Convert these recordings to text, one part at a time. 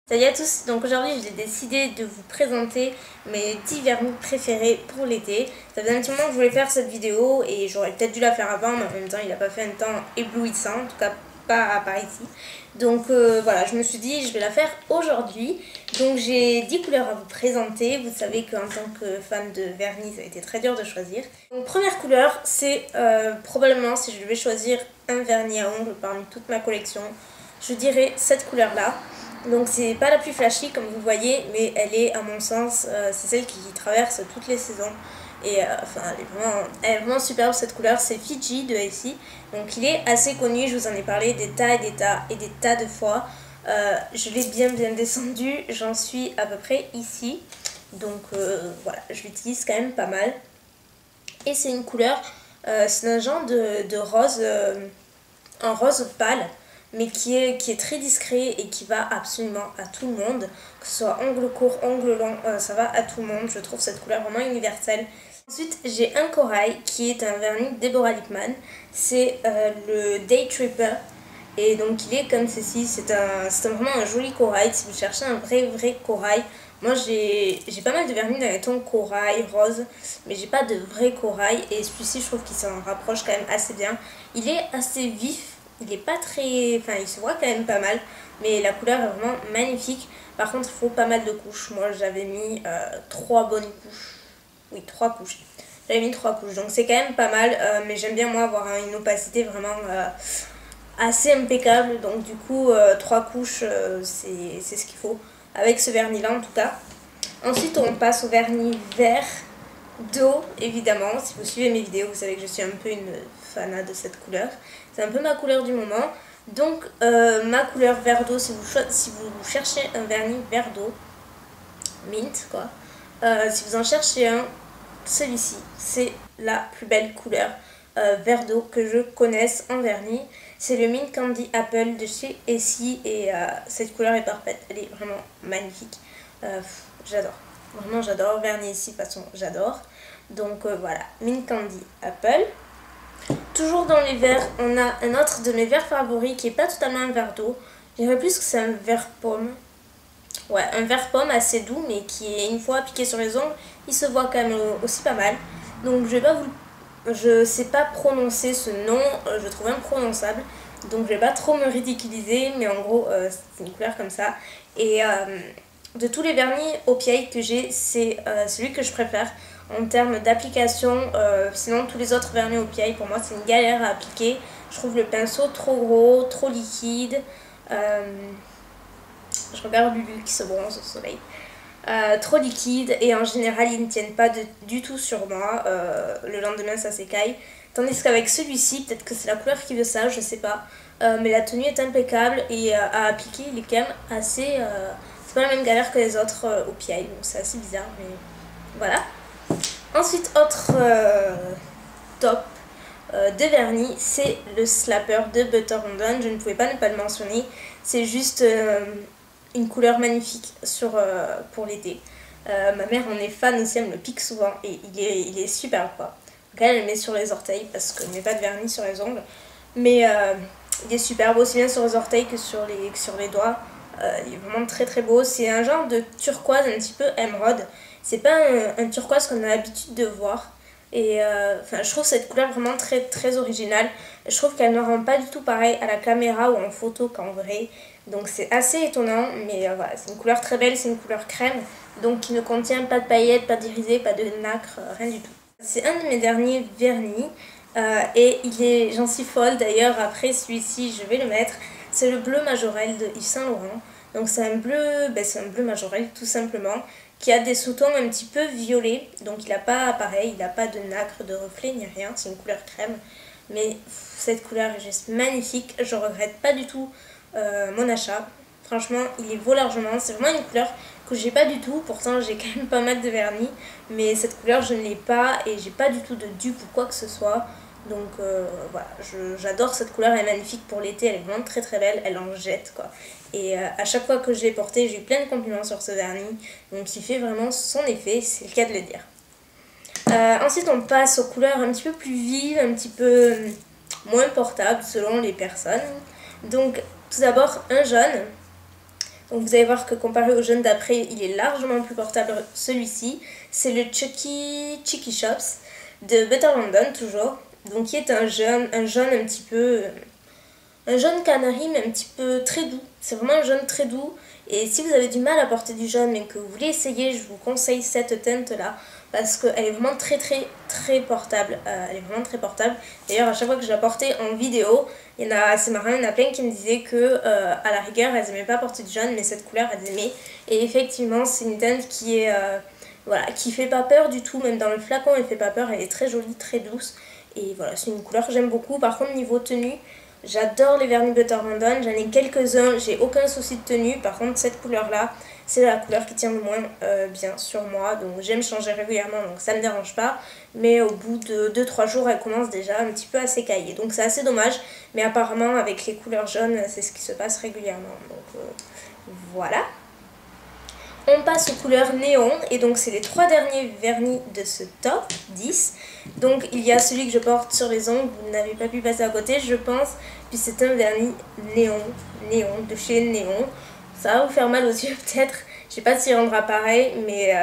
Salut à tous, donc aujourd'hui j'ai décidé de vous présenter mes 10 vernis préférés pour l'été. Ça faisait un petit moment que je voulais faire cette vidéo et j'aurais peut-être dû la faire avant, mais en même temps il n'a pas fait un temps éblouissant, en tout cas pas par ici. Donc voilà, je me suis dit je vais la faire aujourd'hui. Donc j'ai 10 couleurs à vous présenter. Vous savez qu'en tant que fan de vernis ça a été très dur de choisir. Donc première couleur, c'est probablement si je devais choisir un vernis à ongles parmi toute ma collection, je dirais cette couleur là. Donc c'est pas la plus flashy comme vous voyez, mais elle est à mon sens, c'est celle qui traverse toutes les saisons. Et enfin elle est vraiment superbe cette couleur, c'est Fiji de Essie. Donc il est assez connu, je vous en ai parlé des tas et des tas et des tas de fois. Je l'ai bien descendu, j'en suis à peu près ici. Donc voilà, je l'utilise quand même pas mal. Et c'est une couleur, c'est un genre de rose, un rose pâle, mais qui est très discret et qui va absolument à tout le monde, que ce soit ongle court, ongle long, ça va à tout le monde. Je trouve cette couleur vraiment universelle. Ensuite j'ai un corail qui est un vernis Deborah Lippmann, c'est le Day Tripper et donc il est comme ceci, c'est vraiment un joli corail si vous cherchez un vrai corail. Moi j'ai pas mal de vernis dans les tons corail, rose, mais j'ai pas de vrai corail et celui-ci je trouve qu'il s'en rapproche quand même assez bien. Il est assez vif. Il est pas très... Enfin, il se voit quand même pas mal, mais la couleur est vraiment magnifique. Par contre, il faut pas mal de couches. Moi, j'avais mis 3 bonnes couches. Oui, 3 couches. J'avais mis 3 couches, donc c'est quand même pas mal. Mais j'aime bien, moi, avoir une opacité vraiment assez impeccable. Donc, du coup, 3 couches, c'est ce qu'il faut. Avec ce vernis-là, en tout cas. Ensuite, on passe au vernis vert d'eau, évidemment. Si vous suivez mes vidéos, vous savez que je suis un peu une fanat de cette couleur. C'est un peu ma couleur du moment. Donc ma couleur vert d'eau, si vous cherchez un vernis vert d'eau, mint quoi, si vous en cherchez un, celui-ci, c'est la plus belle couleur vert d'eau que je connaisse en vernis. C'est le Mint Candy Apple de chez Essie et cette couleur est parfaite, elle est vraiment magnifique. J'adore, vraiment j'adore, vernis Essie de toute façon j'adore. Donc voilà, Mint Candy Apple. Toujours dans les verts, on a un autre de mes verts favoris qui n'est pas totalement un vert d'eau. Je dirais plus que c'est un vert pomme. Ouais, un vert pomme assez doux, mais qui est une fois appliqué sur les ongles, il se voit quand même aussi pas mal. Donc je vais pas je sais pas prononcer ce nom, je trouve imprononçable. Donc je vais pas trop me ridiculiser, mais en gros c'est une couleur comme ça. Et de tous les vernis au pied que j'ai, c'est celui que je préfère en termes d'application. Sinon tous les autres vernis au pied pour moi c'est une galère à appliquer. Je trouve le pinceau trop gros, trop liquide. Je regarde Lulu qui se bronze au soleil. Trop liquide et en général ils ne tiennent pas du tout sur moi. Le lendemain ça s'écaille. Tandis qu'avec celui-ci, peut-être que c'est la couleur qui veut ça, je sais pas. Mais la tenue est impeccable et à appliquer il est quand même assez... c'est pas la même galère que les autres au pied, donc c'est assez bizarre, mais voilà. Ensuite, autre top de vernis, c'est le Slapper de Butter Rondon. Je ne pouvais pas ne pas le mentionner. C'est juste une couleur magnifique pour l'été. Ma mère en est fan aussi, elle me le pique souvent et il est super quoi. Donc elle le met sur les orteils parce que je mets pas de vernis sur les ongles. Mais il est superbe aussi bien sur les orteils que sur les doigts. Il est vraiment très beau. C'est un genre de turquoise un petit peu émeraude. C'est pas un turquoise qu'on a l'habitude de voir. Et je trouve cette couleur vraiment très originale. Je trouve qu'elle ne rend pas du tout pareil à la caméra ou en photo qu'en vrai. Donc c'est assez étonnant. Mais voilà, c'est une couleur très belle, c'est une couleur crème. Donc qui ne contient pas de paillettes, pas d'irisé, pas de nacre, rien du tout. C'est un de mes derniers vernis. Et j'en suis folle d'ailleurs. Après celui-ci, je vais le mettre. C'est le bleu Majorelle de Yves Saint Laurent. Donc c'est un bleu Majorelle tout simplement, qui a des sous-tons un petit peu violets. Donc il n'a pas, pareil, il n'a pas de nacre, de reflet ni rien. C'est une couleur crème. Mais cette couleur est juste magnifique. Je regrette pas du tout mon achat. Franchement, il vaut largement. C'est vraiment une couleur que j'ai pas du tout. Pourtant, j'ai quand même pas mal de vernis. Mais cette couleur, je ne l'ai pas et j'ai pas du tout de dupe ou quoi que ce soit. Donc voilà, j'adore cette couleur, elle est magnifique pour l'été, elle est vraiment très belle, elle en jette quoi. Et à chaque fois que je l'ai porté, j'ai eu plein de compliments sur ce vernis, donc il fait vraiment son effet, c'est le cas de le dire. Ensuite on passe aux couleurs un petit peu plus vives, un petit peu moins portables selon les personnes. Donc tout d'abord un jaune, Donc vous allez voir que comparé au jaune d'après, il est largement plus portable celui-ci. C'est le Cheeky Shops de Better London toujours. Donc qui est un jaune un petit peu... un jaune canari mais un petit peu très doux. C'est vraiment un jaune très doux. Et si vous avez du mal à porter du jaune et que vous voulez essayer, je vous conseille cette teinte là. Parce qu'elle est vraiment très portable. Elle est vraiment très portable. D'ailleurs, à chaque fois que je la portais en vidéo, c'est marrant, il y en a plein qui me disaient que à la rigueur, elles n'aimaient pas porter du jaune, mais cette couleur, elles aimaient. Et effectivement, c'est une teinte qui est voilà, qui fait pas peur du tout. Même dans le flacon, elle fait pas peur. Elle est très jolie, très douce. Et voilà, c'est une couleur que j'aime beaucoup. Par contre, niveau tenue, j'adore les vernis Better London. J'en ai quelques-uns, j'ai aucun souci de tenue. Par contre, cette couleur-là, c'est la couleur qui tient le moins bien sur moi, donc j'aime changer régulièrement, donc ça ne me dérange pas. Mais au bout de 2-3 jours, elle commence déjà un petit peu à s'écailler. Donc c'est assez dommage, mais apparemment avec les couleurs jaunes, c'est ce qui se passe régulièrement. Donc voilà. On passe aux couleurs néon, et donc c'est les 3 derniers vernis de ce top 10. Donc il y a celui que je porte sur les ongles, vous n'avez pas pu passer à côté je pense, puis c'est un vernis néon de chez Néon. Ça va vous faire mal aux yeux peut-être, je sais pas s'il rendra pareil, mais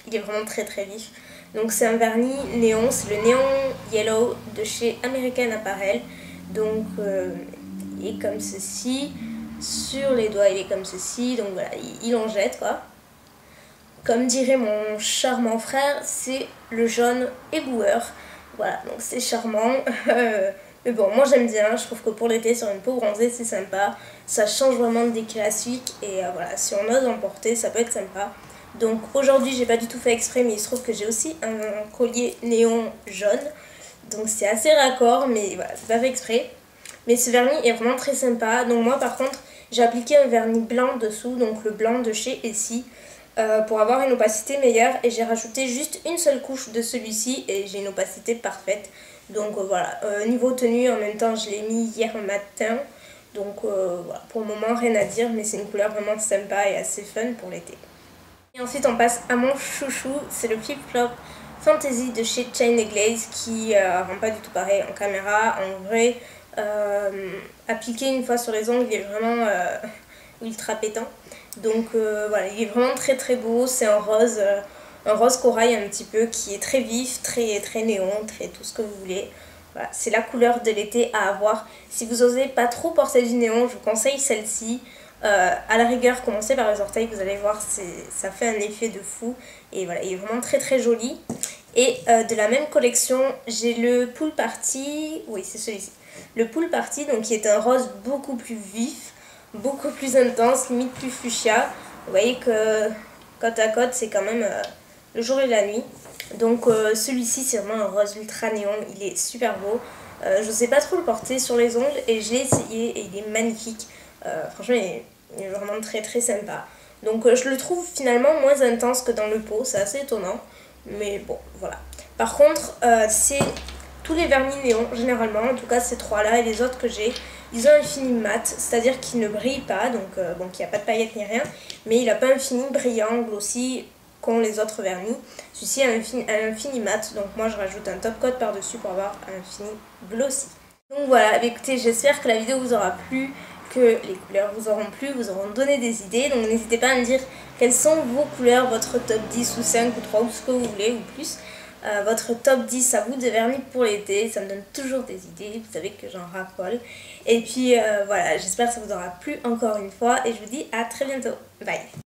il est vraiment très vif. Donc c'est un vernis néon, c'est le Neon Yellow de chez American Apparel. Donc il est comme ceci, sur les doigts il est comme ceci, donc voilà, il en jette quoi. Comme dirait mon charmant frère, c'est le jaune éboueur. Voilà, donc c'est charmant. Mais bon, moi j'aime bien, je trouve que pour l'été sur une peau bronzée c'est sympa, ça change vraiment des classiques et voilà, si on ose en porter ça peut être sympa. Donc aujourd'hui j'ai pas du tout fait exprès mais il se trouve que j'ai aussi un collier néon jaune, donc c'est assez raccord mais voilà, c'est pas fait exprès. Mais ce vernis est vraiment très sympa, donc moi par contre j'ai appliqué un vernis blanc dessous, donc le blanc de chez Essie. Pour avoir une opacité meilleure et j'ai rajouté juste une seule couche de celui-ci et j'ai une opacité parfaite. Donc voilà, niveau tenue en même temps je l'ai mis hier matin, donc voilà, pour le moment rien à dire mais c'est une couleur vraiment sympa et assez fun pour l'été. Et ensuite on passe à mon chouchou, c'est le Flip Flop Fantasy de chez China Glaze qui rend pas du tout pareil en caméra. En vrai, appliqué une fois sur les ongles il est vraiment ultra pétant. Donc voilà, il est vraiment très beau, c'est un rose corail un petit peu qui est très vif, très néon, très tout ce que vous voulez. Voilà, c'est la couleur de l'été à avoir. Si vous osez pas trop porter du néon, je vous conseille celle-ci. À la rigueur, commencez par les orteils, vous allez voir, ça fait un effet de fou. Et voilà, il est vraiment très joli. Et de la même collection, j'ai le Pool Party, oui c'est celui-ci. Le Pool Party, donc qui est un rose beaucoup plus vif, beaucoup plus intense, limite plus fuchsia. Vous voyez que côte à côte c'est quand même le jour et la nuit. Donc celui-ci c'est vraiment un rose ultra néon, il est super beau. Je ne sais pas trop le porter sur les ongles et je l'ai essayé et il est magnifique. Franchement il est vraiment très sympa. Donc je le trouve finalement moins intense que dans le pot, c'est assez étonnant. Mais bon voilà. Par contre c'est tous les vernis néons généralement, en tout cas ces trois là et les autres que j'ai, ils ont un fini mat, c'est-à-dire qu'il ne brille pas, donc bon, qu'il n'y a pas de paillettes ni rien, mais il n'a pas un fini brillant, glossy, qu'ont les autres vernis. Celui-ci a un fini mat, donc moi je rajoute un top coat par-dessus pour avoir un fini glossy. Donc voilà, écoutez, j'espère que la vidéo vous aura plu, que les couleurs vous auront plu, vous auront donné des idées, donc n'hésitez pas à me dire quelles sont vos couleurs, votre top 10 ou 5 ou 3 ou ce que vous voulez ou plus. Votre top 10 à vous de vernis pour l'été, ça me donne toujours des idées, vous savez que j'en raffole. Et puis voilà, j'espère que ça vous aura plu encore une fois et je vous dis à très bientôt. Bye!